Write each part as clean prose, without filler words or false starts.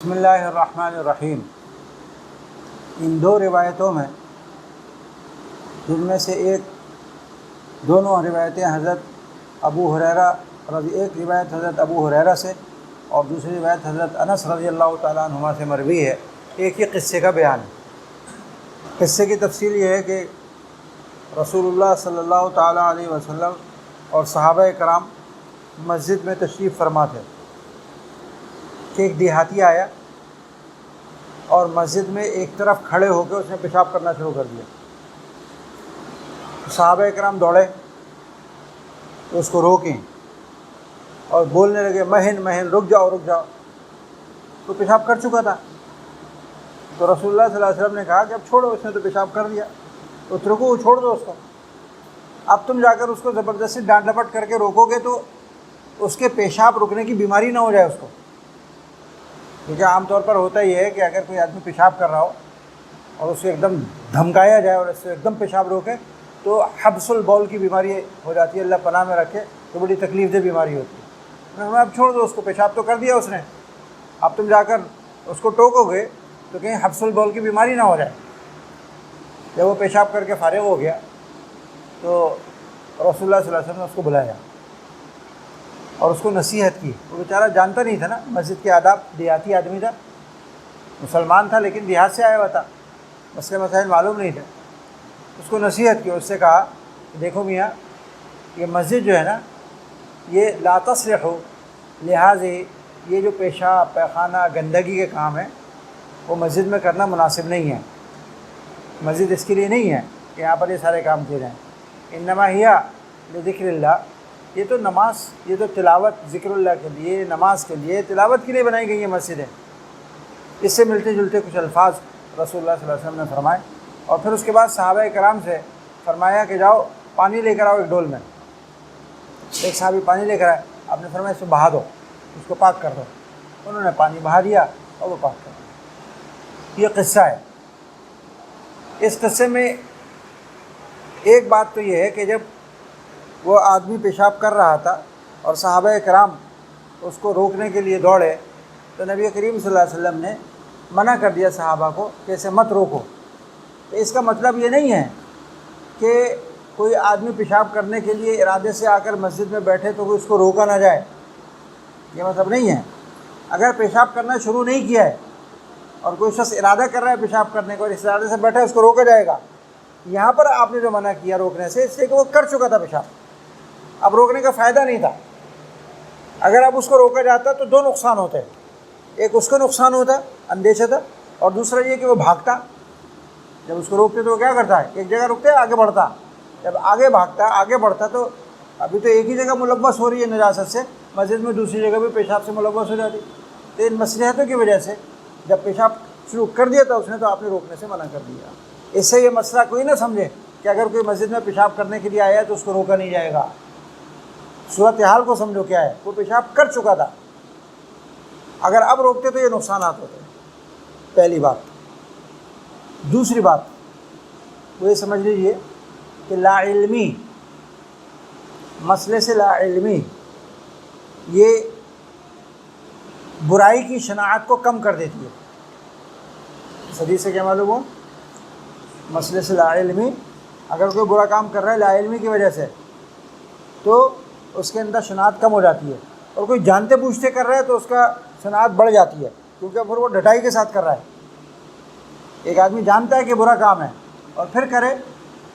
بسم اللہ الرحمن الرحیم۔ ان دو روایتوں میں جن میں سے دونوں روایتیں حضرت ابو ہریرہ ایک روایت حضرت ابو ہریرہ سے اور دوسری روایت حضرت انس رضی اللہ تعالیٰ عنہما سے مروی ہے۔ ایک ہی قصے کا بیان ہے۔ قصے کی تفصیل یہ ہے کہ رسول اللہ صلی اللہ تعالیٰ علیہ وسلم اور صحابہ کرام مسجد میں تشریف فرما تھے کہ ایک دیہاتی آیا اور مسجد میں ایک طرف کھڑے ہو کے اس نے پیشاب کرنا شروع کر دیا۔ صحابہ کرام دوڑے تو اس کو روکیں اور بولنے لگے مہن مہن رک جاؤ رک جاؤ، تو پیشاب کر چکا تھا۔ تو رسول اللہ صلی اللہ علیہ وسلم نے کہا کہ اب چھوڑو، اس نے تو پیشاب کر دیا، تو رکو، چھوڑ دو اس کو۔ اب تم جا کر اس کو زبردستی ڈانٹ ڈپٹ کر کے روکو گے تو اس کے پیشاب رکنے کی بیماری نہ ہو جائے اس کو، کیونکہ عام طور پر ہوتا ہی ہے کہ اگر کوئی آدمی پیشاب کر رہا ہو اور اسے ایک دم دھمکایا جائے اور اس سے ایک دم پیشاب روکے تو حبس البول کی بیماری ہو جاتی ہے، اللہ پناہ میں رکھے، تو بڑی تکلیف دہ بیماری ہوتی ہے۔ اب چھوڑ دو اس کو، پیشاب تو کر دیا اس نے، اب تم جا کر اس کو ٹوکو گے تو کہیں حبس البول کی بیماری نہ ہو جائے۔ جب وہ پیشاب کر کے فارغ ہو گیا تو رسول اللہ صلی اللہ علیہ وسلم نے اس کو بلایا اور اس کو نصیحت کی۔ وہ بیچارہ جانتا نہیں تھا نا مسجد کے آداب، دیہاتی آدمی تھا، مسلمان تھا لیکن دیہات سے آیا ہوا تھا، مسئلے مسائل معلوم نہیں تھے۔ اس کو نصیحت کی، اس سے کہا کہ دیکھو میاں، یہ مسجد جو ہے نا یہ لا تصلح، لہٰذا یہ جو پیشاب پیخانہ گندگی کے کام ہیں وہ مسجد میں کرنا مناسب نہیں ہے۔ مسجد اس کے لیے نہیں ہے کہ یہاں پر یہ سارے کام کیے جائیں۔ انما ہی لذکر اللہ، یہ تو نماز، یہ تو تلاوت ذکر اللہ کے لیے، نماز کے لیے، تلاوت کے لیے بنائی گئی ہیں مسجدیں۔ اس سے ملتے جلتے کچھ الفاظ رسول اللہ صلی اللہ علیہ وسلم نے فرمائے، اور پھر اس کے بعد صحابہ کرام سے فرمایا کہ جاؤ پانی لے کر آؤ ایک ڈول میں۔ ایک صحابی پانی لے کر آئے، آپ نے فرمایا اس کو بہا دو، اس کو پاک کر دو۔ انہوں نے پانی بہا دیا اور وہ پاک کر دیا۔ یہ قصہ ہے۔ اس قصے میں ایک بات تو یہ ہے کہ جب وہ آدمی پیشاب کر رہا تھا اور صحابہ کرام اس کو روکنے کے لیے دوڑے تو نبی کریم صلی اللہ علیہ وسلم نے منع کر دیا صحابہ کو کہ اسے مت روکو۔ تو اس کا مطلب یہ نہیں ہے کہ کوئی آدمی پیشاب کرنے کے لیے ارادے سے آ کر مسجد میں بیٹھے تو اس کو روکا نہ جائے، یہ مطلب نہیں ہے۔ اگر پیشاب کرنا شروع نہیں کیا ہے اور کوئی شخص ارادہ کر رہا ہے پیشاب کرنے کو اور اس ارادے سے بیٹھا ہے، اس کو روکا جائے گا۔ یہاں پر آپ نے جو منع کیا روکنے سے، اس سے کہ وہ کر چکا تھا پیشاب، اب روکنے کا فائدہ نہیں تھا۔ اگر اب اس کو روکا جاتا تو دو نقصان ہوتے، ایک اس کو نقصان ہوتا، اندیشہ تھا، اور دوسرا یہ کہ وہ بھاگتا۔ جب اس کو روکتے تو وہ کیا کرتا ہے، ایک جگہ رکتے آگے بڑھتا۔ جب آگے بھاگتا آگے بڑھتا تو ابھی تو ایک ہی جگہ ملوث ہو رہی ہے نجاست سے، مسجد میں دوسری جگہ بھی پیشاب سے ملوث ہو جاتی۔ تو ان مصلحتوں کی وجہ سے جب پیشاب شروع کر دیا تھا اس نے تو آپ نے روکنے سے منع کر دیا۔ اس سے یہ مسئلہ کوئی نہ سمجھے کہ اگر کوئی مسجد میں پیشاب کرنے کے لیے آیا ہے تو اس کو روکا نہیں جائے گا۔ صورتحال کو سمجھو کیا ہے، وہ پیشاب کر چکا تھا، اگر اب روکتے تو یہ نقصانات ہوتے۔ پہلی بات۔ دوسری بات وہ یہ سمجھ لیجئے کہ لا علمی، مسئلے سے لا علمی یہ برائی کی شناعت کو کم کر دیتی ہے۔ اس حدیث سے کیا معلوم ہو، مسئلے سے لا علمی، اگر کوئی برا کام کر رہا ہے لا علمی کی وجہ سے تو اس کے اندر شناعت کم ہو جاتی ہے، اور کوئی جانتے بوجھتے کر رہا ہے تو اس کا شناعت بڑھ جاتی ہے، کیونکہ پھر وہ ڈٹائی کے ساتھ کر رہا ہے۔ ایک آدمی جانتا ہے کہ برا کام ہے اور پھر کرے،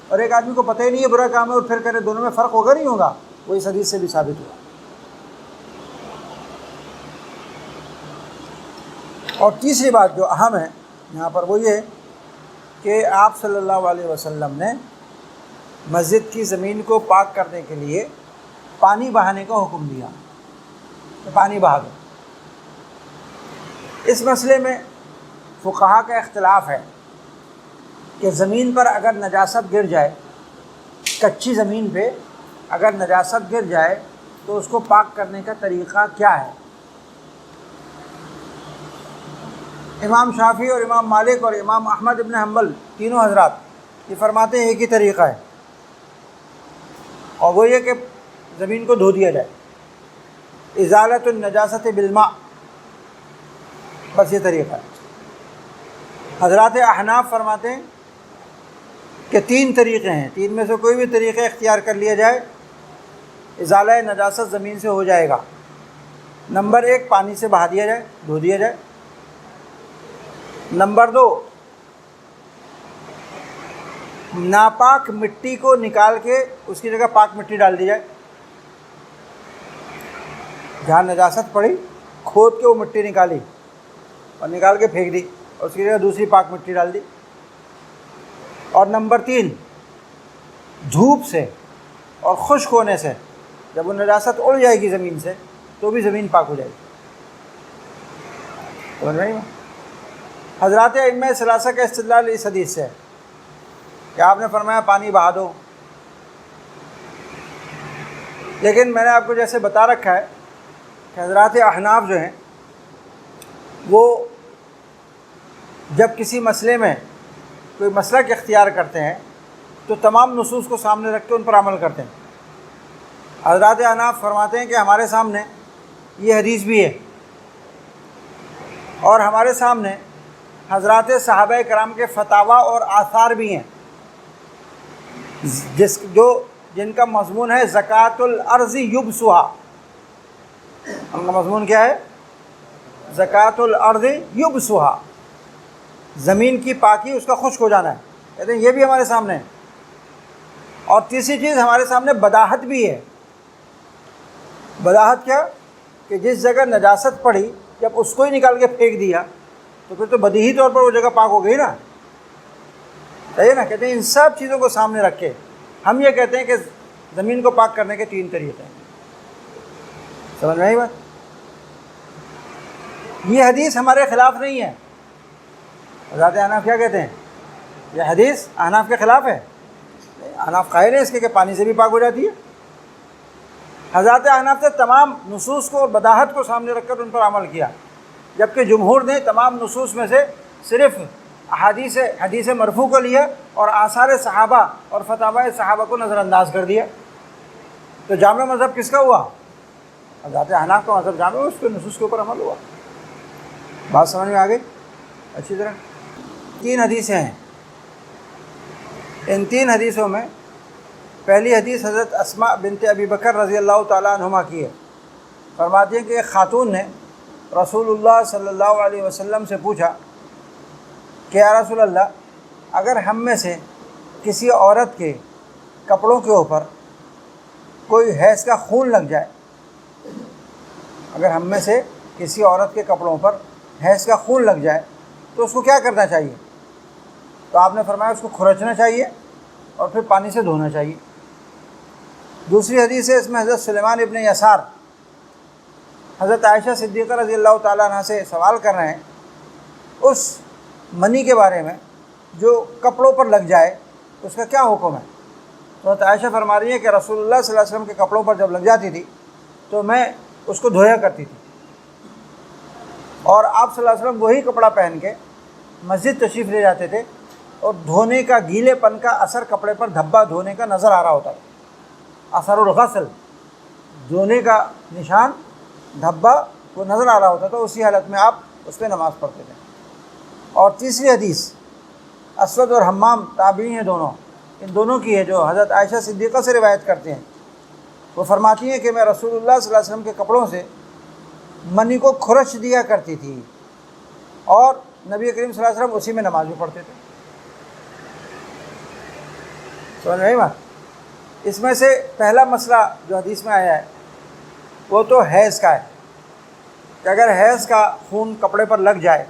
اور ایک آدمی کو پتہ ہی نہیں ہے برا کام ہے اور پھر کرے، دونوں میں فرق ہوگا نہیں ہوگا؟ وہ اس حدیث سے بھی ثابت ہوا۔ اور تیسری بات جو اہم ہے یہاں پر وہ یہ کہ آپ صلی اللہ علیہ وسلم نے مسجد کی زمین کو پاک کرنے کے لیے پانی بہانے کا حکم دیا، پانی بہا دو۔ اس مسئلے میں فقہا کا اختلاف ہے کہ زمین پر اگر نجاست گر جائے، کچی زمین پہ اگر نجاست گر جائے تو اس کو پاک کرنے کا طریقہ کیا ہے۔ امام شافعی اور امام مالک اور امام احمد ابن حنبل تینوں حضرات یہ فرماتے ہیں ایک ہی طریقہ ہے، اور وہ یہ کہ زمین کو دھو دیا جائے۔ ازالۃ النجاست بالماء، بس یہ طریقہ ہے۔ حضرات احناف فرماتے ہیں کہ 3 طریقے ہیں، 3 میں سے کوئی بھی طریقہ اختیار کر لیا جائے ازالہ نجاست زمین سے ہو جائے گا۔ نمبر 1 پانی سے بہا دیا جائے، دھو دیا جائے۔ نمبر 2 ناپاک مٹی کو نکال کے اس کی جگہ پاک مٹی ڈال دی جائے، جہاں نجاست پڑی کھود کے وہ مٹی نکالی اور نکال کے پھینک دی اور اس کی جگہ دوسری پاک مٹی ڈال دی۔ اور نمبر 3 دھوپ سے اور خشک ہونے سے جب وہ نجاست اڑ جائے گی زمین سے تو بھی زمین پاک ہو جائے گی۔ سمجھ رہے ہیں؟ حضرات ائمہ ثلاثہ کا استدلال اس حدیث سے ہے کہ آپ نے فرمایا پانی بہا دو، لیکن میں نے آپ کو جیسے بتا رکھا ہے کہ حضرات احناف جو ہیں وہ جب کسی مسئلے میں کوئی مسلک اختیار کرتے ہیں تو تمام نصوص کو سامنے رکھ کے ان پر عمل کرتے ہیں۔ حضرات احناف فرماتے ہیں کہ ہمارے سامنے یہ حدیث بھی ہے اور ہمارے سامنے حضرات صحابہ کرام کے فتاویٰ اور آثار بھی ہیں جن کا مضمون ہے زکوٰۃ الارض یبسھا۔ ان کا مضمون کیا ہے؟ زکوٰۃ الارض یبسھا، زمین کی پاکی اس کا خشک ہو جانا ہے۔ کہتے ہیں یہ بھی ہمارے سامنے ہے۔ اور تیسری چیز ہمارے سامنے بداہت بھی ہے۔ بداہت کیا؟ کہ جس جگہ نجاست پڑی جب اس کو ہی نکال کے پھینک دیا تو پھر تو بدیہی طور پر وہ جگہ پاک ہو گئی نا، صحیح ہے نا؟ کہتے ہیں ان سب چیزوں کو سامنے رکھ کے ہم یہ کہتے ہیں کہ زمین کو پاک کرنے کے 3 طریقے ہیں۔ سمجھ میں آئی بات؟ یہ حدیث ہمارے خلاف نہیں ہے۔ حضرات احناف کیا کہتے ہیں؟ یہ حدیث احناف کے خلاف ہے؟ احناف قائل ہیں اس کے کہ پانی سے بھی پاک ہو جاتی ہے۔ حضرات احناف نے تمام نصوص کو اور بداہت کو سامنے رکھ کر ان پر عمل کیا، جبکہ جمہور نے تمام نصوص میں سے صرف حدیث مرفوع کو لیا اور آثار صحابہ اور فتاوی صحابہ کو نظر انداز کر دیا۔ تو جامع مذہب کس کا ہوا؟ حضرات احناف کا مذہب جامع ہوا، اس کے نصوص کے اوپر عمل ہوا۔ بات سمجھ میں آ گئی اچھی طرح؟ 3 حدیثیں ہیں۔ ان 3 حدیثوں میں پہلی حدیث حضرت اسماء بنت ابی بکر رضی اللہ تعالیٰ عنہما کی ہے۔ فرماتی ہیں کہ ایک خاتون نے رسول اللہ صلی اللہ علیہ وسلم سے پوچھا کہ یا رسول اللہ، اگر ہم میں سے کسی عورت کے کپڑوں کے اوپر کوئی حیض کا خون لگ جائے، اگر ہم میں سے کسی عورت کے کپڑوں پر حیض کا خون لگ جائے تو اس کو کیا کرنا چاہیے؟ تو آپ نے فرمایا اس کو کھرچنا چاہیے اور پھر پانی سے دھونا چاہیے۔ دوسری حدیث ہے، اس میں حضرت سلیمان ابن یسار حضرت عائشہ صدیقہ رضی اللہ تعالیٰ عنہ سے سوال کر رہے ہیں اس منی کے بارے میں جو کپڑوں پر لگ جائے اس کا کیا حکم ہے؟ تو حضرت عائشہ فرما رہی ہے کہ رسول اللہ صلی اللہ علیہ وسلم کے کپڑوں پر جب لگ جاتی تھی تو میں اس کو دھویا کرتی تھی، اور آپ صلی اللہ علیہ وسلم وہی کپڑا پہن کے مسجد تشریف لے جاتے تھے اور دھونے کا گیلے پن کا اثر کپڑے پر دھبا دھونے کا نظر آ رہا ہوتا تھا۔ اثر الغسل، دھونے کا نشان، دھبا وہ نظر آ رہا ہوتا تھا، اسی حالت میں آپ اس پہ نماز پڑھتے تھے۔ اور تیسری حدیث اسود اور حمام تابعی ہیں دونوں، ان دونوں کی ہے جو حضرت عائشہ صدیقہ سے روایت کرتے ہیں۔ وہ فرماتی ہیں کہ میں رسول اللہ صلی اللہ علیہ وسلم کے کپڑوں سے منی کو کھرچ دیا کرتی تھی اور نبی کریم صلی اللہ علیہ وسلم اسی میں نماز بھی پڑھتے تھے۔ سمجھ رہی بات؟ اس میں سے پہلا مسئلہ جو حدیث میں آیا ہے وہ تو حیض کا ہے کہ اگر حیض کا خون کپڑے پر لگ جائے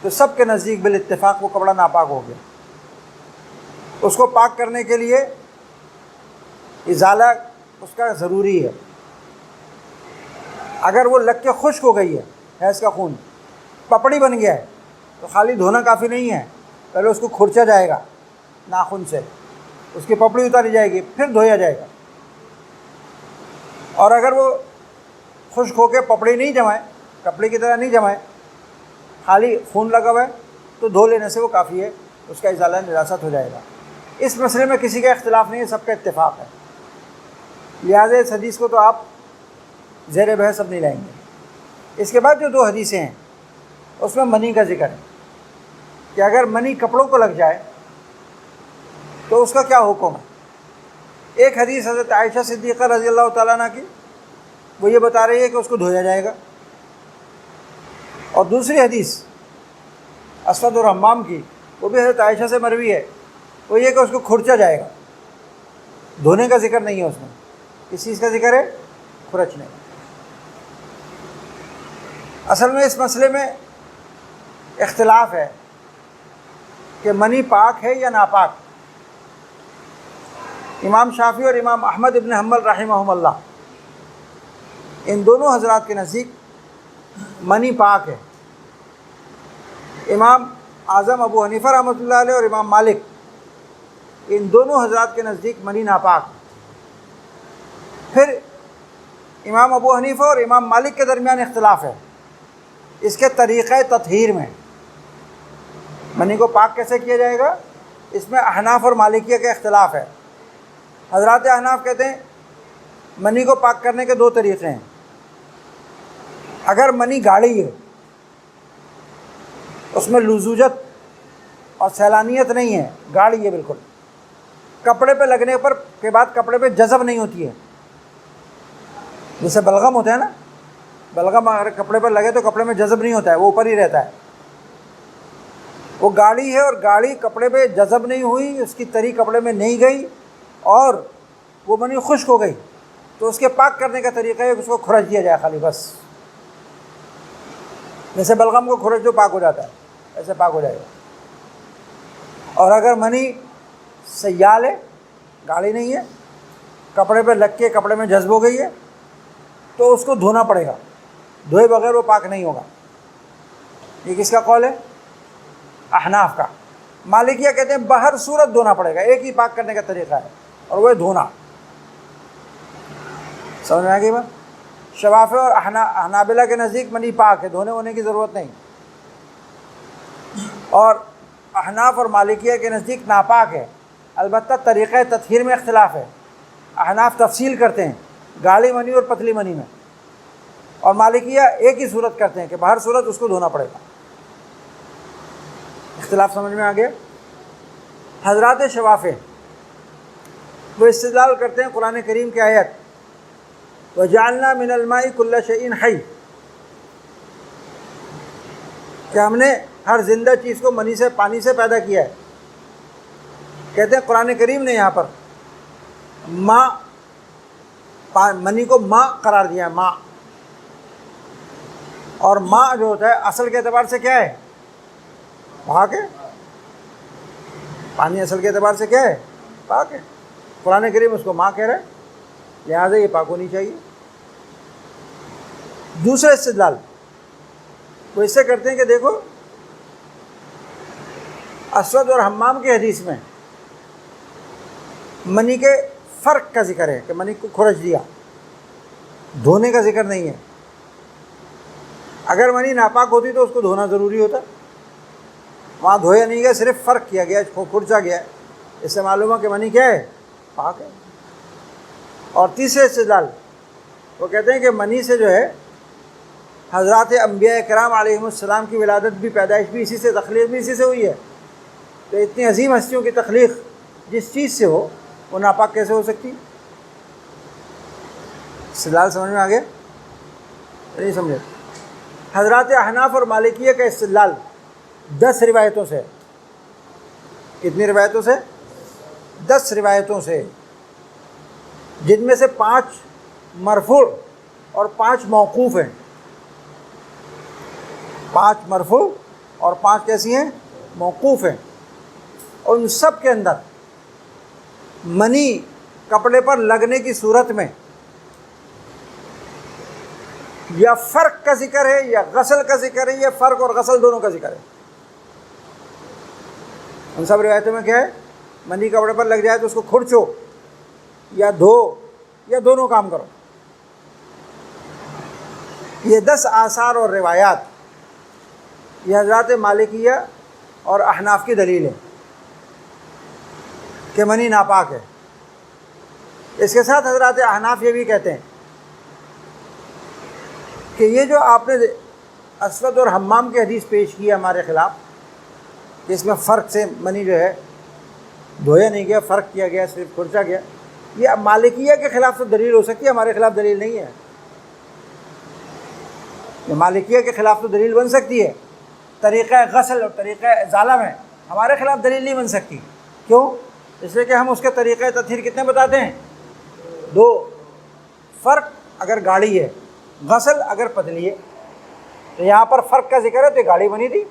تو سب کے نزدیک بالاتفاق وہ کپڑا ناپاک ہو گیا۔ اس کو پاک کرنے کے لیے ازالہ اس کا ضروری ہے۔ اگر وہ لگ کے خشک ہو گئی ہے، حیض کا خون پپڑی بن گیا ہے، تو خالی دھونا کافی نہیں ہے، پہلے اس کو کھرچا جائے گا ناخن سے، اس کی پپڑی اتاری جائے گی، پھر دھویا جائے گا۔ اور اگر وہ خشک ہو کے پپڑی نہیں جمائے، کپڑے کی طرح نہیں جمائے، خالی خون لگا ہوا ہے، تو دھو لینے سے وہ کافی ہے، اس کا ازالہ نجاست ہو جائے گا۔ اس مسئلے میں کسی کا اختلاف نہیں ہے، سب کا اتفاق ہے، لہٰذا اس حدیث کو تو آپ زیر بحث اب نہیں لائیں گے۔ اس کے بعد جو 2 حدیثیں ہیں، اس میں منی کا ذکر ہے کہ اگر منی کپڑوں کو لگ جائے تو اس کا کیا حکم ہے۔ ایک حدیث حضرت عائشہ صدیقہ رضی اللہ تعالیٰ عنہ کی، وہ یہ بتا رہی ہے کہ اس کو دھویا جائے گا، اور دوسری حدیث اسود الحمام کی، وہ بھی حضرت عائشہ سے مروی ہے، وہ یہ کہ اس کو کھرچا جائے گا، دھونے کا ذکر نہیں ہے اس میں۔ کس چیز کا ذکر ہے؟ کھرچنے کا۔ اصل میں اس مسئلے میں اختلاف ہے کہ منی پاک ہے یا ناپاک۔ امام شافعی اور امام احمد ابن حنبل رحمہم اللہ، ان دونوں حضرات کے نزدیک منی پاک ہے۔ امام اعظم ابو حنیفہ رحمۃ اللہ علیہ اور امام مالک، ان دونوں حضرات کے نزدیک منی ناپاک ہے۔ پھر امام ابو حنیفہ اور امام مالک کے درمیان اختلاف ہے اس کے طریقہ تطہیر میں، منی کو پاک کیسے کیا جائے گا، اس میں احناف اور مالکیہ کا اختلاف ہے۔ حضرات احناف کہتے ہیں منی کو پاک کرنے کے دو طریقے ہیں۔ اگر منی گاڑی ہے، اس میں لزوجت اور سیلانیت نہیں ہے، گاڑی ہے بالکل، کپڑے پہ لگنے پر کے بعد کپڑے پہ جذب نہیں ہوتی ہے، جیسے بلغم ہوتا ہے نا، بلغم اگر کپڑے پر لگے تو کپڑے میں جذب نہیں ہوتا ہے، وہ اوپر ہی رہتا ہے، وہ گاڑی ہے، اور گاڑی کپڑے پہ جذب نہیں ہوئی، اس کی تری کپڑے میں نہیں گئی اور وہ منی خشک ہو گئی، تو اس کے پاک کرنے کا طریقہ ہے کہ اس کو کھرچ دیا جائے خالی، بس جیسے بلغم کو کھرچ جو پاک ہو جاتا ہے ایسے پاک ہو جائے گا۔ اور اگر منی سیال ہے، گاڑی نہیں ہے، کپڑے پہ لگ کے کپڑے میں جذب ہو گئی ہے، تو اس کو دھونا پڑے گا، دھوئے بغیر وہ پاک نہیں ہوگا۔ یہ کس کا قول ہے؟ احناف کا۔ مالکیہ کہتے ہیں بہر صورت دھونا پڑے گا، ایک ہی پاک کرنے کا طریقہ ہے اور وہ ہے دھونا۔ سمجھ میں آ گئی بات؟ شوافی اور حنابلہ کے نزدیک منی پاک ہے، دھونے ہونے کی ضرورت نہیں، اور احناف اور مالکیہ کے نزدیک ناپاک ہے، البتہ طریقہ تطہیر میں اختلاف ہے۔ احناف تفصیل کرتے ہیں گاڑی منی اور پتلی منی میں، اور مالکیہ ایک ہی صورت کرتے ہیں کہ باہر صورت اس کو دھونا پڑے گا۔ اختلاف سمجھ میں آ گیا؟ حضرات شوافی وہ استدلال کرتے ہیں قرآن کریم کی آیت وَجَعَلْنَا مِنَ الْمَاءِ كُلَّ شَيْءٍ حَيٍّ، کہ ہم نے ہر زندہ چیز کو منی سے، پانی سے پیدا کیا ہے۔ کہتے ہیں قرآن کریم نے یہاں پر ماء، منی کو ماء قرار دیا ہے، ماء، اور ماء جو ہوتا ہے اصل کے اعتبار سے کیا ہے؟ پاک ہے۔ پانی اصل کے اعتبار سے کیا ہے؟ پاک ہے۔ قرآن کریم اس کو ماء کہہ رہا ہے، لہٰذا یہ پاک ہونی چاہیے۔ دوسرا استدلال وہ اس سے کرتے ہیں کہ دیکھو اسود اور حمام کی حدیث میں منی کے فرق کا ذکر ہے کہ منی کو کھرچ دیا، دھونے کا ذکر نہیں ہے۔ اگر منی ناپاک ہوتی تو اس کو دھونا ضروری ہوتا، وہاں دھویا نہیں گیا، صرف فرق کیا گیا، کھرچا گیا ہے، اس سے معلوم ہے کہ منی کیا ہے؟ پاک ہے۔ اور تیسرے استدلال وہ کہتے ہیں کہ منی سے جو ہے حضرات انبیاء کرام علیہم السلام کی ولادت بھی، پیدائش بھی اسی سے، تخلیق بھی اسی سے ہوئی ہے، تو اتنی عظیم ہستیوں کی تخلیق جس چیز سے ہو وہ ناپاک کیسے ہو سکتی؟ استدلال سمجھ میں آ گیا؟ نہیں سمجھے؟ حضرات احناف اور مالکیہ کا استدلال 10 روایتوں سے، کتنی روایتوں سے؟ 10 روایتوں سے، جن میں سے 5 مرفوع اور 5 موقوف ہیں۔ 5 مرفوع اور 5 کیسی ہیں؟ موقوف ہیں۔ اور ان سب کے اندر منی کپڑے پر لگنے کی صورت میں یا فرق کا ذکر ہے یا غسل کا ذکر ہے، یا فرق اور غسل دونوں کا ذکر ہے۔ ان سب روایتوں میں کیا ہے؟ منی کپڑے پر لگ جائے تو اس کو کھرچو یا دھو یا دونوں کام کرو۔ یہ 10 آثار اور روایات یہ حضرات مالکیہ اور احناف کی دلیل ہے کہ منی ناپاک ہے۔ اس کے ساتھ حضرات احناف یہ بھی کہتے ہیں کہ یہ جو آپ نے اسود اور حمام کی حدیث پیش کی ہے ہمارے خلاف کہ اس میں فرق سے منی جو ہے دھویا نہیں گیا، فرق کیا گیا، صرف کھرچا گیا. یہ اب مالکیہ کے خلاف تو دلیل ہو سکتی ہے، ہمارے خلاف دلیل نہیں ہے. یہ مالکیہ کے خلاف تو دلیل بن سکتی ہے طریقہ غسل اور طریقہ ازالہ میں، ہمارے خلاف دلیل نہیں بن سکتی. کیوں؟ اس لیے کہ ہم اس کے طریقہ تطہیر کتنے بتاتے ہیں؟ 2. فرق اگر گاڑی ہے، غسل اگر پتلی ہے. تو یہاں پر فرق کا ذکر ہے تو یہ گاڑی بنی تھی،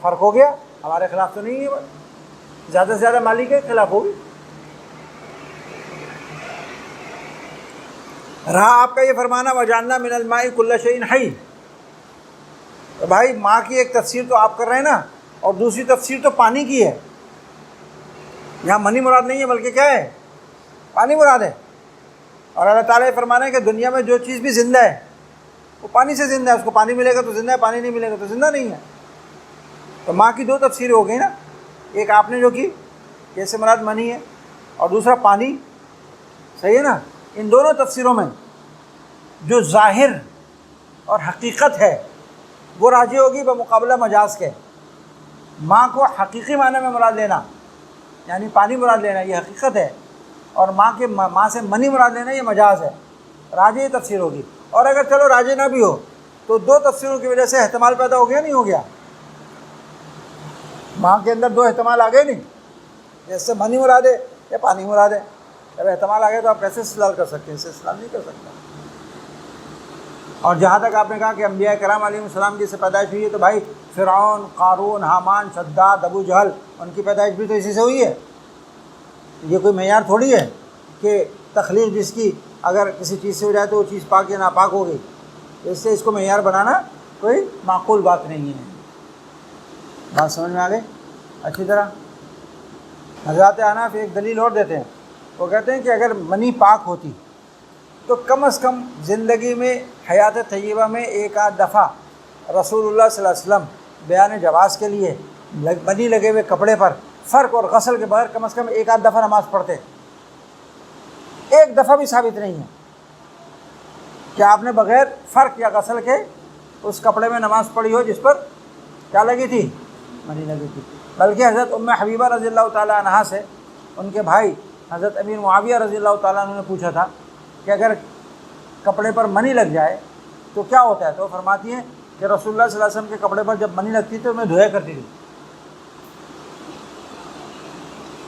فرق ہو گیا، ہمارے خلاف تو نہیں ہے، زیادہ سے زیادہ مالک کے خلاف ہوگی. رہا آپ کا یہ فرمانا وجعلنا من الماء کل شیء حی، تو بھائی ماں کی ایک تفسیر تو آپ کر رہے ہیں نا، اور دوسری تفسیر تو پانی کی ہے. یہاں منی مراد نہیں ہے بلکہ کیا ہے؟ پانی مراد ہے. اور اللہ تعالیٰ یہ فرمانا ہے کہ دنیا میں جو چیز بھی زندہ ہے وہ پانی سے زندہ ہے، اس کو پانی ملے گا تو زندہ ہے، پانی نہیں ملے گا تو زندہ نہیں ہے. تو ماں کی 2 تفسیریں ہو گئی نا، ایک آپ نے جو کی جیسے مراد منی ہے، اور دوسرا پانی. صحیح ہے نا؟ ان دونوں تفسیروں میں جو ظاہر اور حقیقت ہے وہ راجی ہوگی بمقابلہ مجاز کے. ماں کو حقیقی معنی میں مراد لینا یعنی پانی مراد لینا یہ حقیقت ہے، اور ماں سے منی مراد لینا یہ مجاز ہے. راجی تفسیر ہوگی. اور اگر چلو راجی نہ بھی ہو تو 2 تفسیروں کی وجہ سے احتمال پیدا ہو گیا نہیں ہو گیا؟ ماں کے اندر 2 احتمال آ گئے نہیں، جیسے منی مراد ہے یا پانی مراد ہے. جب احتمال آ گیا تو آپ کیسے استدلال کر سکتے ہیں؟ اسے استدلال نہیں کر سکتا. اور جہاں تک آپ نے کہا کہ انبیاء کرام علیہ السلام کی سے پیدائش ہوئی ہے، تو بھائی فرعون، قارون، حامان، شداد، ابو جہل، ان کی پیدائش بھی تو اسی سے ہوئی ہے. یہ کوئی معیار تھوڑی ہے کہ تخلیق جس کی اگر کسی چیز سے ہو جائے تو وہ چیز پاک یا ناپاک ہو گئی. اس سے اس کو معیار بنانا کوئی معقول بات نہیں ہے. بات سمجھ میں آ گئی اچھی طرح؟ حضرات حنفی ایک دلیل اور دیتے ہیں، وہ کہتے ہیں کہ اگر منی پاک ہوتی تو کم از کم زندگی میں حیات طیبہ میں 1 دفعہ رسول اللہ صلی اللہ علیہ وسلم بیان جواز کے لیے منی لگے ہوئے کپڑے پر فرق اور غسل کے بغیر کم از کم 1 دفعہ نماز پڑھتے. 1 دفعہ بھی ثابت نہیں ہے کہ آپ نے بغیر فرق یا غسل کے اس کپڑے میں نماز پڑھی ہو جس پر کیا لگی تھی؟ منی لگی تھی. بلکہ حضرت ام حبیبہ رضی اللہ تعالیٰ عنہا سے ان کے بھائی حضرت امیر معاویہ رضی اللہ تعالیٰ عنہ نے پوچھا تھا کہ اگر کپڑے پر منی لگ جائے تو کیا ہوتا ہے؟ تو وہ فرماتی ہیں کہ رسول اللہ صلی اللہ علیہ وسلم کے کپڑے پر جب منی لگتی تو میں دھویا کرتی تھی،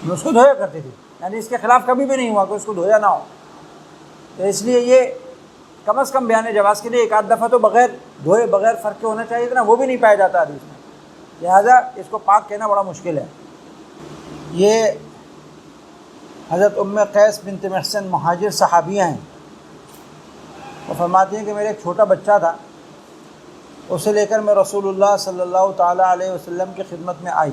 میں اس کو دھویا کرتی تھی. یعنی اس کے خلاف کبھی بھی نہیں ہوا کہ اس کو دھویا نہ ہو. تو اس لیے یہ کم از کم بیان جواز کے لیے 1 دفعہ تو بغیر دھوئے بغیر فرق کے ہونا چاہیے تھا نا، وہ بھی نہیں پایا جاتا حدیث میں. لہٰذا اس کو پاک کہنا بڑا مشکل ہے. یہ حضرت ام قیس بنت محسن مہاجر صحابیہ ہیں. وہ فرماتی ہیں کہ میرے ایک چھوٹا بچہ تھا، اسے لے کر میں رسول اللہ صلی اللہ تعالیٰ علیہ وسلم کی خدمت میں آئی.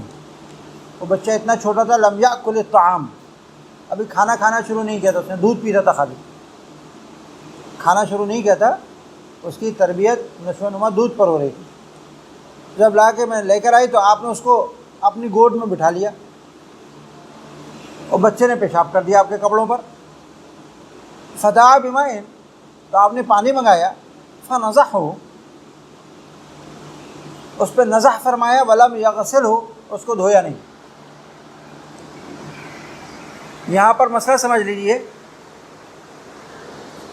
وہ بچہ اتنا چھوٹا تھا، لم یأکل الطعام، ابھی کھانا کھانا شروع نہیں کیا تھا، اس نے دودھ پیتا تھا، خالی کھانا شروع نہیں کیا تھا. اس کی تربیت نشو و نما دودھ پر ہو رہی تھی. جب لا کے میں لے کر آئی تو آپ نے اس کو اپنی گود میں بٹھا لیا اور بچے نے پیشاب کر دیا آپ کے کپڑوں پر. فدعا بماء، تو آپ نے پانی منگایا. فنضحہ، اس پہ نضح فرمایا. ولم یغسلہ، اس کو دھویا نہیں. یہاں پر مسئلہ سمجھ لیجئے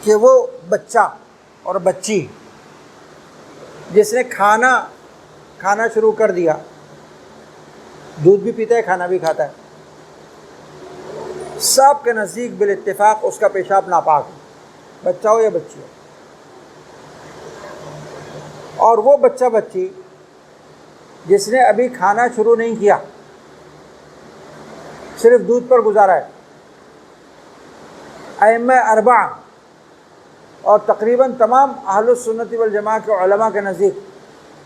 کہ وہ بچہ اور بچی جس نے کھانا شروع کر دیا، دودھ بھی پیتا ہے کھانا بھی کھاتا ہے، سب کے نزدیک بالاتفاق اس کا پیشاب ناپاک ہے، بچہ ہو یا بچی ہو. اور وہ بچہ بچی جس نے ابھی کھانا شروع نہیں کیا، صرف دودھ پر گزارا ہے، ائمہ 4 اور تقریباً تمام اہل السنت والجماعہ کے علماء کے نزدیک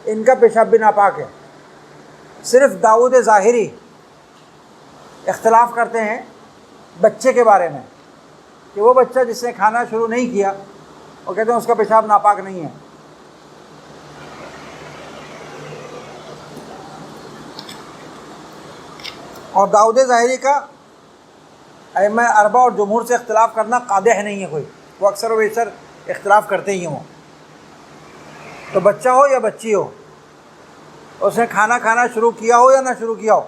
ان کا پیشاب بھی ناپاک ہے. صرف داؤد ظاہری اختلاف کرتے ہیں بچے کے بارے میں کہ وہ بچہ جس نے کھانا شروع نہیں کیا، وہ کہتے ہیں اس کا پیشاب ناپاک نہیں ہے. اور داؤد ظاہری کا ائمہ 4 اور جمہور سے اختلاف کرنا قادح نہیں ہے کوئی، وہ اکثر و بیشتر اختلاف کرتے ہی ہوں. تو بچہ ہو یا بچی ہو، اس نے کھانا کھانا شروع کیا ہو یا نہ شروع کیا ہو،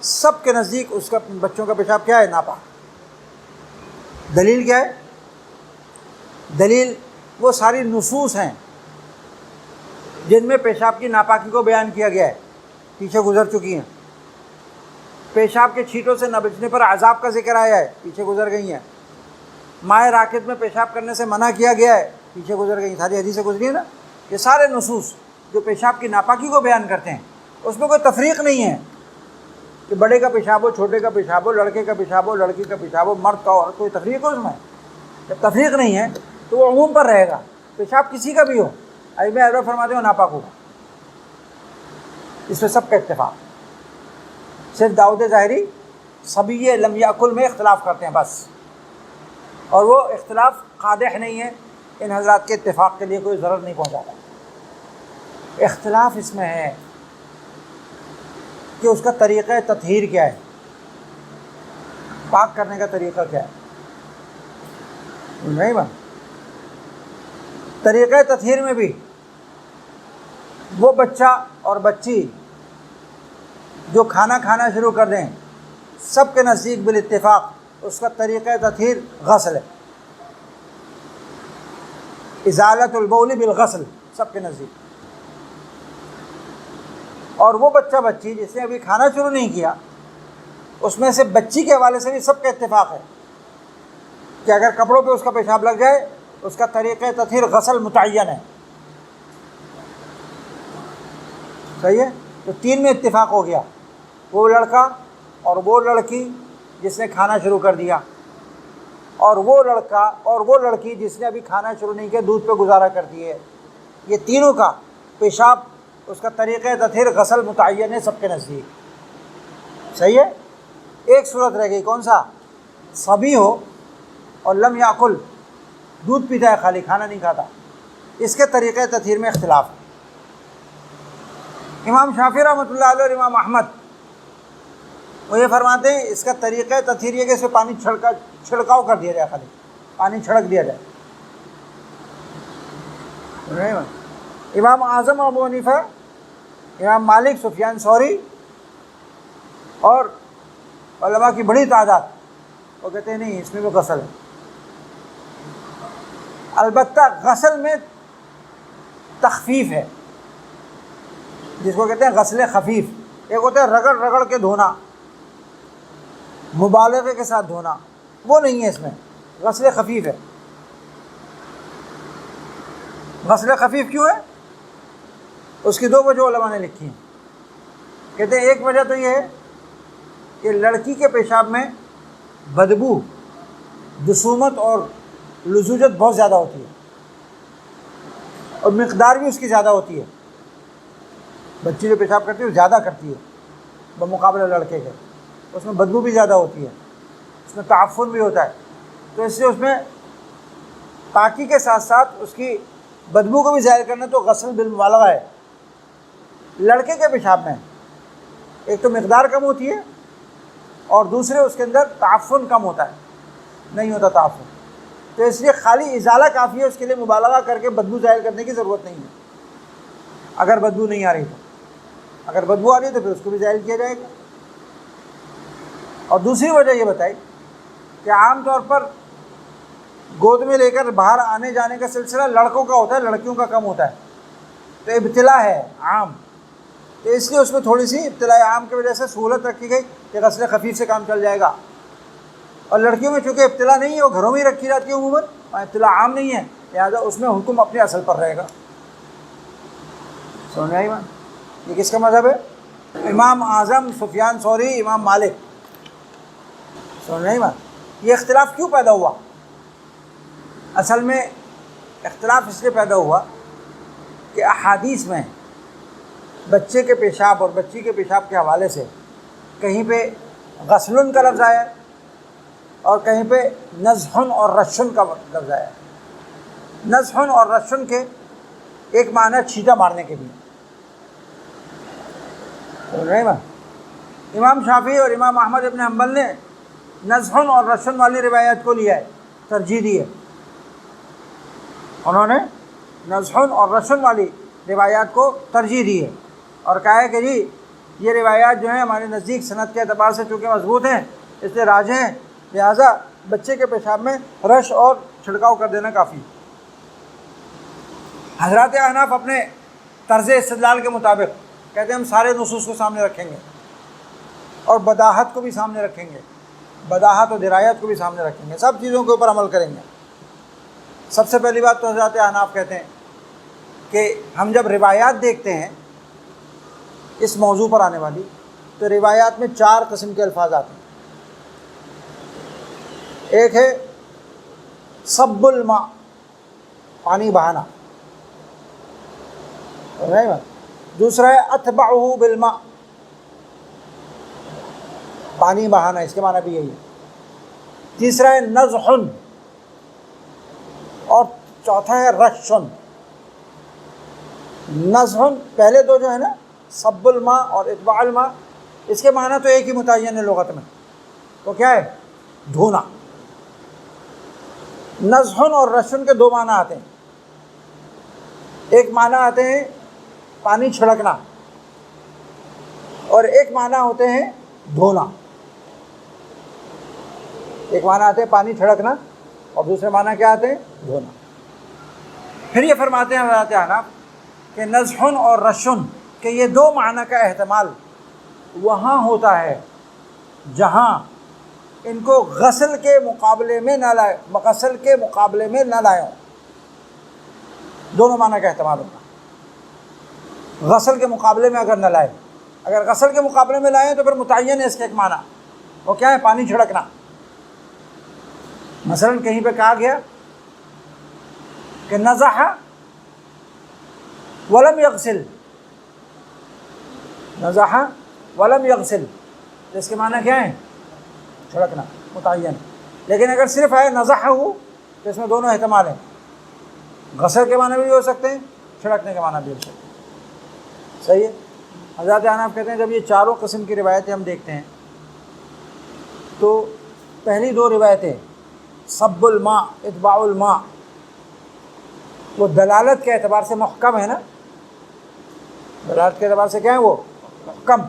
سب کے نزدیک اس کا بچوں کا پیشاب کیا ہے؟ ناپاک۔ دلیل کیا ہے؟ دلیل وہ ساری نصوص ہیں جن میں پیشاب کی ناپاکی کو بیان کیا گیا ہے، پیچھے گزر چکی ہیں۔ پیشاب کے چھینٹوں سے نہ بچنے پر عذاب کا ذکر آیا ہے، پیچھے گزر گئی ہیں۔ مائع راکد میں پیشاب کرنے سے منع کیا گیا ہے، پیچھے گزر گئی، ساری حدیثیں گزری ہیں نا۔ یہ سارے نصوص جو پیشاب کی ناپاکی کو بیان کرتے ہیں، اس میں کوئی تفریق نہیں ہے کہ بڑے کا پیشاب ہو، چھوٹے کا پیشاب ہو، لڑکے کا پیشاب ہو، لڑکی کا پیشاب ہو، مرد کا، عورت، کوئی تفریق ہو اس میں؟ جب تفریق نہیں ہے تو وہ عموم پر رہے گا، پیشاب کسی کا بھی ہو، ائمہ اربعہ فرماتے ہو ناپاک ہوگا، اس میں سب کا اتفاق۔ صرف داؤد ظاہری صبی لم یاکل میں اختلاف کرتے ہیں بس، اور وہ اختلاف قادح نہیں ہے، ان حضرات کے اتفاق کے لیے کوئی ضرر نہیں پہنچاتا۔ اختلاف اس میں ہے کہ اس کا طریقہ تطہیر کیا ہے، پاک کرنے کا طریقہ کیا ہے، نہیں بات۔ طریقہ تطہیر میں بھی وہ بچہ اور بچی جو کھانا کھانا شروع کر دیں، سب کے نزدیک بالاتفاق اس کا طریقہ تطہیر غسل ہے، ازالۃ البول بالغسل، سب کے نزدیک۔ اور وہ بچہ بچی جس نے ابھی کھانا شروع نہیں کیا، اس میں سے بچی کے حوالے سے بھی سب کا اتفاق ہے کہ اگر کپڑوں پہ اس کا پیشاب لگ جائے، اس کا طریقہ تطہیر غسل متعین ہے، صحیح ہے؟ تو تین میں اتفاق ہو گیا، وہ لڑکا اور وہ لڑکی جس نے کھانا شروع کر دیا، اور وہ لڑکا اور وہ لڑکی جس نے ابھی کھانا شروع نہیں کیا، دودھ پہ گزارا کر دیے، یہ تینوں کا پیشاب اس کا طریقہ تطہیر غسل متعین ہے سب کے نزدیک، صحیح ہے؟ ایک صورت رہ گئی، کون سا؟ صبی ہو اور لم یاکل، دودھ پیتا ہے خالی، کھانا نہیں کھاتا، اس کے طریقہ تطہیر میں اختلاف ہے۔ امام شافعی رحمۃ اللہ علیہ اور امام احمد وہ یہ فرماتے ہیں اس کا طریقہ تطہیر یہ کہ اس میں پانی چھڑکاؤ کر دیا جائے، خالی پانی چھڑک دیا جائے۔ امام اعظم ابو حنیفہ، امام مالک، سفیان ثوری اور علماء کی بڑی تعداد وہ کہتے ہیں نہیں، اس میں بھی غسل ہے۔ البتہ غسل میں تخفیف ہے، جس کو کہتے ہیں غسل خفیف۔ ایک ہوتا ہے رگڑ رگڑ کے دھونا، مبالغے کے ساتھ دھونا، وہ نہیں ہے اس میں، غسل خفیف ہے۔ غسل خفیف کیوں ہے؟ اس کی دو وجہ علماء نے لکھی ہیں۔ کہتے ہیں ایک وجہ تو یہ ہے کہ لڑکی کے پیشاب میں بدبو، جسومت اور لزوجت بہت زیادہ ہوتی ہے، اور مقدار بھی اس کی زیادہ ہوتی ہے۔ بچی جو پیشاب کرتی ہے وہ زیادہ کرتی ہے بمقابلہ لڑکے کے، اس میں بدبو بھی زیادہ ہوتی ہے، اس میں تعفن بھی ہوتا ہے، تو اس لیے اس میں پاکی کے ساتھ ساتھ اس کی بدبو کو بھی ظاہر کرنا تو غسل بالمبالغہ ہے۔ لڑکے کے پیشاب میں ایک تو مقدار کم ہوتی ہے، اور دوسرے اس کے اندر تعفن کم ہوتا ہے، نہیں ہوتا تعفن، تو اس لیے خالی ازالہ کافی ہے، اس کے لیے مبالغہ کر کے بدبو ظاہر کرنے کی ضرورت نہیں ہے۔ اگر بدبو نہیں آ رہی تو، اگر بدبو آ رہی ہے تو پھر اس کو بھی ظاہر کیا جائے گا۔ اور دوسری وجہ یہ بتائی کہ عام طور پر گود میں لے کر باہر آنے جانے کا سلسلہ لڑکوں کا ہوتا ہے، لڑکیوں کا کم ہوتا ہے، تو ابتلا ہے عام، تو اس لیے اس میں تھوڑی سی ابتلاء عام کی وجہ سے سہولت رکھی گئی کہ غسل خفیف سے کام چل جائے گا۔ اور لڑکیوں میں چونکہ ابتلا نہیں ہے، وہ گھروں میں ہی رکھی جاتی ہے عموماً، ابتلا عام نہیں ہے، لہٰذا اس میں حکم اپنے اصل پر رہے گا۔ سمجھ آئی بات؟ یہ کس کا مذہب ہے؟ امام اعظم، سفیان ثوری، امام مالک۔ سمجھ آئی بات؟ یہ اختلاف کیوں پیدا ہوا؟ اصل میں اختلاف اس لیے پیدا ہوا کہ احادیث میں بچے کے پیشاب اور بچی کے پیشاب کے حوالے سے کہیں پہ غسلن کا لفظ آیا ہے اور کہیں پہ نزحن اور رشن کا لفظ آیا ہے۔ نزحن اور رشن کے ایک معنی چھینٹا مارنے کے بھی۔ امام شافعی اور امام احمد ابن حنبل نے نزحن اور رشن والی روایت کو لیا ہے، ترجیح دی ہے، انہوں نے نزحن اور رشن والی روایات کو ترجیح دی ہے، اور کہا ہے کہ جی یہ روایات جو ہیں ہمارے نزدیک سند کے اعتبار سے چونکہ مضبوط ہیں اس لیے راجح ہیں، لہٰذا بچے کے پیشاب میں رش اور چھڑکاؤ کر دینا کافی۔ حضرات احناف اپنے طرز استدلال کے مطابق کہتے ہیں ہم سارے نصوص کو سامنے رکھیں گے اور بداہت کو بھی سامنے رکھیں گے، بداہت اور درایت کو بھی سامنے رکھیں گے، سب چیزوں کے اوپر عمل کریں گے۔ سب سے پہلی بات تو حضرات احناف کہتے ہیں کہ ہم جب روایات دیکھتے ہیں اس موضوع پر آنے والی، تو روایات میں 4 قسم کے الفاظ آتے ہیں۔ ایک ہے صب الماء، پانی بہانا، دوسرا ہے اتبعہ بالماء، پانی بہانا، اس کے معنی بھی یہی ہے۔ تیسرا ہے نضح، اور چوتھا ہے رشن۔ نضح پہلے دو جو ہے نا صب الماء اور اتباع الماء، اس کے معنی تو ایک ہی متعین ہے لغت میں، تو کیا ہے؟ دھونا۔ نضح اور رشن کے 2 معنی آتے ہیں۔ ایک معنی آتے ہیں پانی چھڑکنا، اور ایک معنی ہوتے ہیں دھونا۔ ایک معنی آتے ہیں پانی چھڑکنا اور دوسرے معنی کیا آتے ہیں؟ دھونا۔ پھر یہ فرماتے ہیں حضرات احناف کہ نضح اور رشن کہ یہ 2 معنی کا احتمال وہاں ہوتا ہے جہاں ان کو غسل کے مقابلے میں نہ لائے، غسل کے مقابلے میں نہ لائے ہوں۔ دونوں معنی کا احتمال ہوتا ہے، غسل کے مقابلے میں اگر نہ لائے، اگر غسل کے مقابلے میں لائیں تو پھر متعین ہے اس کا ایک معنی، وہ کیا ہے؟ پانی چھڑکنا۔ مثلا کہیں پہ کہا گیا کہ نضح ولم یغسل، نضح ولم یغسل، تو اس کے معنی کیا ہے؟ چھڑکنا، متعین۔ لیکن اگر صرف ہے نضح ہو تو اس میں دونوں احتمال ہیں، غسل کے معنی بھی ہو سکتے ہیں، چھڑکنے کے معنی بھی ہو سکتے ہیں۔ صحیح ہے؟ حضرات احناف کہتے ہیں جب یہ 4 قسم کی روایتیں ہم دیکھتے ہیں تو پہلی 2 روایتیں صب الماء اتباع الماء وہ دلالت کے اعتبار سے محکم ہے نا، دلالت کے اعتبار سے کیا ہے؟ وہ محکم،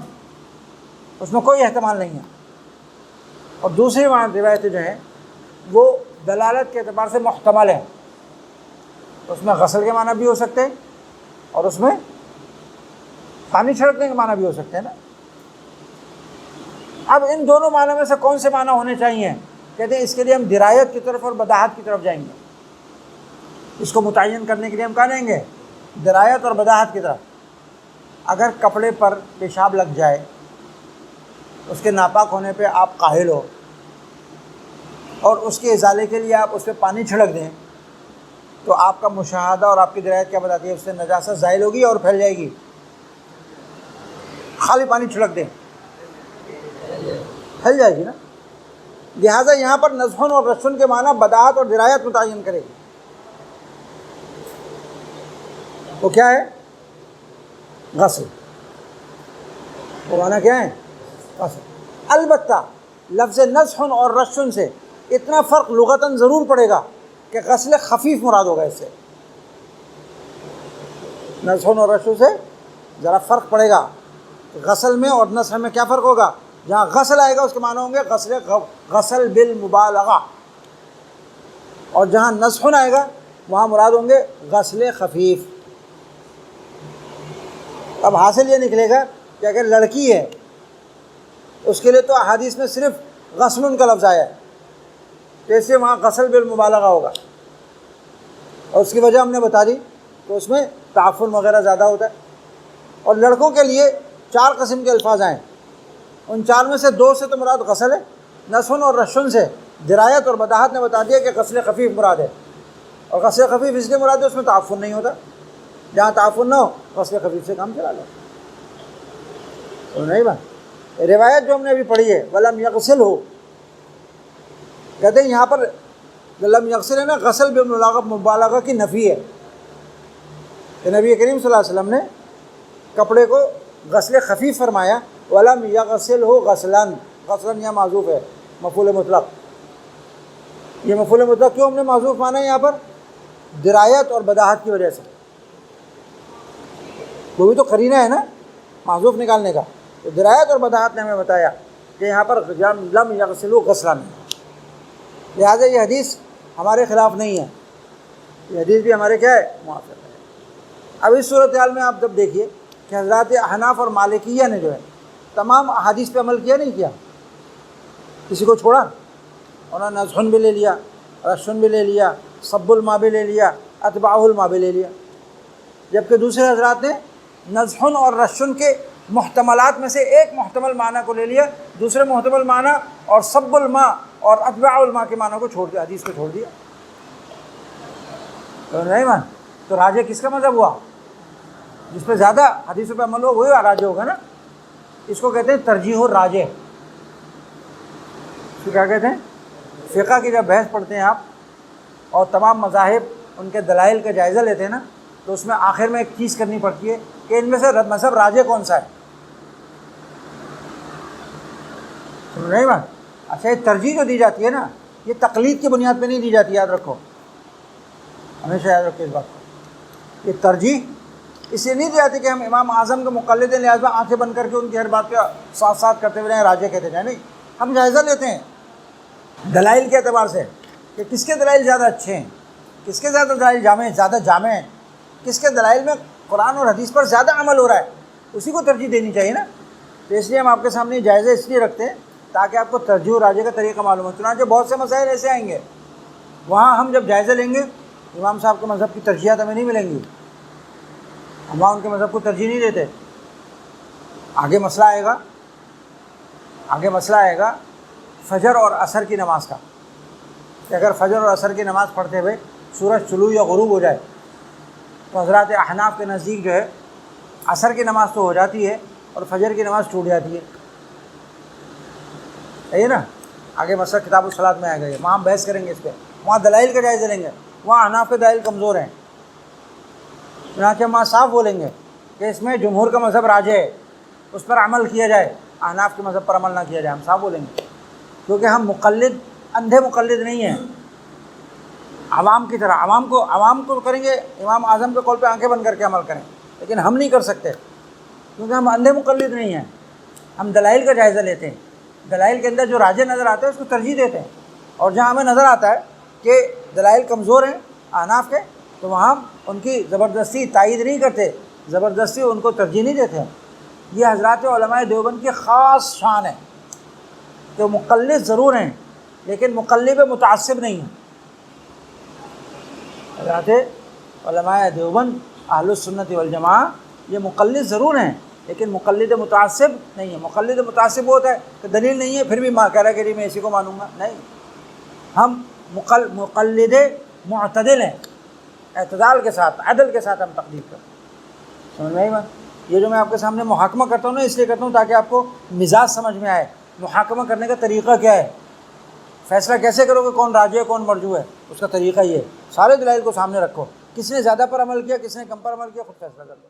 اس میں کوئی احتمال نہیں ہے۔ اور دوسری روایتیں جو ہیں وہ دلالت کے اعتبار سے محتمل ہیں، اس میں غسل کے معنی بھی ہو سکتے ہیں اور اس میں پانی چھڑکنے کے معنی بھی ہو سکتے ہیں نا۔ اب ان دونوں معنی میں سے کون سے معنی ہونے چاہیے؟ کہتے ہیں اس کے لیے ہم درایت کی طرف اور بداہت کی طرف جائیں گے، اس کو متعین کرنے کے لیے ہم کہاں جائیں گے؟ درایت اور بداہت کی طرف۔ اگر کپڑے پر پیشاب لگ جائے، اس کے ناپاک ہونے پہ آپ قاہل ہو اور اس کے ازالے کے لیے آپ اس پہ پانی چھڑک دیں، تو آپ کا مشاہدہ اور آپ کی درایت کیا بتاتی ہے؟ اس سے نجاست زائل ہوگی اور پھیل جائے گی۔ خالی پانی چھڑک دیں، پھیل جائے گی نا۔ لہٰذا یہاں پر نضح اور رشن کے معنی بداہت اور درایت متعین کرے گی۔ وہ کیا ہے؟ غسل۔ وہ معنی کیا ہے؟ غسل۔ البتہ لفظ نضح اور رشن سے اتنا فرق لغتاً ضرور پڑے گا کہ غسل خفیف مراد ہوگا اس سے، نضح اور رشن سے ذرا فرق پڑے گا۔ غسل میں اور نضح میں کیا فرق ہوگا؟ جہاں غسل آئے گا اس کے معنی ہوں گے غسل بالمبالغہ، اور جہاں نضح آئے گا وہاں مراد ہوں گے غسل خفیف۔ اب حاصل یہ نکلے گا کہ اگر لڑکی ہے اس کے لیے تو احادیث میں صرف غسل کا لفظ آیا ہے، تو اس سے وہاں غسل بالمبالغہ ہوگا، اور اس کی وجہ ہم نے بتا دی، تو اس میں تعفن وغیرہ زیادہ ہوتا ہے۔ اور لڑکوں کے لیے 4 قسم کے الفاظ آئے، ان 4 میں سے 2 سے تو مراد غسل ہے، نضح اور رشن سے درایت اور بداہت نے بتا دیا کہ غسل خفیف مراد ہے، اور غسل خفیف اس لیے مراد ہے اس میں تعفن نہیں ہوتا، جہاں تعفن نہ ہو غسل خفیف سے کام چلا لو۔ تو نہیں بات روایت جو ہم نے ابھی پڑھی ہے ولم یغسل ہو، کہتے ہیں یہاں پر لم یغسل ہے نا، غسل بالمبالغہ کی نفی ہے، کہ نبی کریم صلی اللہ علیہ وسلم نے کپڑے کو غسل خفیف فرمایا، ولم یغسل ہو غسلاً، غسلاً یہاں معذوف ہے، مفعول مطلق۔ یہ مفعول مطلق کیوں ہم نے معذوف مانا ہے یہاں پر؟ درایت اور بداہت کی وجہ سے، وہ بھی تو قرینہ ہے نا معذوف نکالنے کا. تو درایت اور بداہت نے ہمیں بتایا کہ یہاں پر لم یغسلوا غسلا نہیں، لہٰذا یہ حدیث ہمارے خلاف نہیں ہے، یہ حدیث بھی ہمارے کیا ہے، موافق ہے. اب اس صورتحال میں آپ جب دیکھیے کہ حضرات احناف اور مالکیہ نے جو ہے تمام احادیث پہ عمل کیا نہیں کیا، کسی کو چھوڑا؟ انہوں نے نزحن بھی لے لیا، رشن بھی لے لیا، صب الماء بھی لے لیا، اتباع الماء بھی لے لیا، جبکہ دوسرے حضرات نے نزحن اور رشن کے محتملات میں سے ایک محتمل معنی کو لے لیا، دوسرے محتمل معنی اور صب الماء اور اتباع الماء کے معنی کو چھوڑ دیا، حدیث کو چھوڑ دیا. تو نہیں مان تو راجہ کس کا مذہب ہوا؟ جس پہ زیادہ حدیثوں پہ عمل ہو وہی راجہ ہوگا نا. اس کو کہتے ہیں ترجیح الراجح. اس کو کیا کہتے ہیں؟ فقہ کی جب بحث پڑھتے ہیں آپ اور تمام مذاہب ان کے دلائل کا جائزہ لیتے ہیں نا، تو اس میں آخر میں ایک چیز کرنی پڑتی ہے کہ ان میں سے مذہب راجہ کون سا ہے. نہیں بات. اچھا، یہ ترجیح جو دی جاتی ہے نا، یہ تقلید کی بنیاد پہ نہیں دی جاتی، یاد رکھو، ہمیشہ یاد رکھو اس بات کو. یہ ترجیح اس لیے نہیں دی جاتی کہ ہم امام اعظم کے مقلد ہیں لہٰذا آنکھیں بند کر کے ان کی ہر بات کا ساتھ ساتھ کرتے ہوئے رہیں راجہ کہتے جائیں. نہیں، ہم جائزہ لیتے ہیں دلائل کے اعتبار سے کہ کس کے دلائل زیادہ اچھے ہیں، کس کے زیادہ دلائل زیادہ جامع ہیں، کس کے دلائل میں قرآن اور حدیث پر زیادہ عمل ہو رہا ہے، اسی کو ترجیح دینی چاہیے نا. تو اس لیے ہم آپ کے سامنے جائزہ اس لیے رکھتے ہیں تاکہ آپ کو ترجیح و راجہ کا طریقہ معلوم ہو. چنانچہ بہت سے مسائل ایسے آئیں گے وہاں ہم جب جائزہ لیں گے امام صاحب کے مذہب کی ترجیحات ہمیں نہیں ملیں گی، ہم وہاں ان کے مذہب کو ترجیح نہیں دیتے. آگے مسئلہ آئے گا فجر اور عصر کی نماز کا، کہ اگر فجر اور عصر کی نماز پڑھتے ہوئے سورج طلوع یا غروب ہو جائے تو حضرات احناف کے نزدیک جو ہے عصر کی نماز تو ہو جاتی ہے اور فجر کی نماز ٹوٹ جاتی ہے. صحیح ہے نا. آگے مسئلہ کتاب الصلاۃ میں آئے گا، وہاں ہم بحث کریں گے اس پہ، وہاں دلائل کا جائزہ لیں گے. وہاں احناف کے دلائل کمزور ہیں، چنانچہ ہم وہاں صاف بولیں گے کہ اس میں جمہور کا مذہب راجہ ہے، اس پر عمل کیا جائے، احناف کے مذہب پر عمل نہ کیا جائے. ہم صاف بولیں گے کیونکہ ہم اندھے مقلد نہیں ہیں عوام کی طرح. عوام کو کریں گے امام اعظم کے قول پہ آنکھیں بند کر کے عمل کریں، لیکن ہم نہیں کر سکتے کیونکہ ہم اندھے مقلد نہیں ہیں. ہم دلائل کا جائزہ لیتے ہیں، دلائل کے اندر جو راجہ نظر آتا ہے اس کو ترجیح دیتے ہیں، اور جہاں ہمیں نظر آتا ہے کہ دلائل کمزور ہیں احناف کے تو وہاں ہم ان کی زبردستی تائید نہیں کرتے، زبردستی ان کو ترجیح نہیں دیتے ہیں. یہ حضرات علماء دیوبند کی خاص شان ہے کہ مقلد ضرور ہیں لیکن مقلد متعصب نہیں ہیں. حضرات علماء دیوبند اہل السنت والجماعہ یہ مقلد ضرور ہیں لیکن مقلد متعصب نہیں ہے. مقلد متعصب ہوتا ہے کہ دلیل نہیں ہے پھر بھی کہہ رہا ہے کہ میں اسی کو مانوں گا. نہیں، ہم مقلد معتدل ہیں، اعتدال کے ساتھ عدل کے ساتھ ہم تقلید کرتے ہیں. سمجھ میں آئی بات؟ یہ جو میں آپ کے سامنے محاکمہ کرتا ہوں نا اس لیے کرتا ہوں تاکہ آپ کو مزاج سمجھ میں آئے، محاکمہ کرنے کا طریقہ کیا ہے، فیصلہ کیسے کرو کہ کون راجع ہے کون مرجوع ہے، اس کا طریقہ یہ ہے. سارے دلائل کو سامنے رکھو، کس نے زیادہ پر عمل کیا کس نے کم پر عمل کیا، خود فیصلہ کر دو.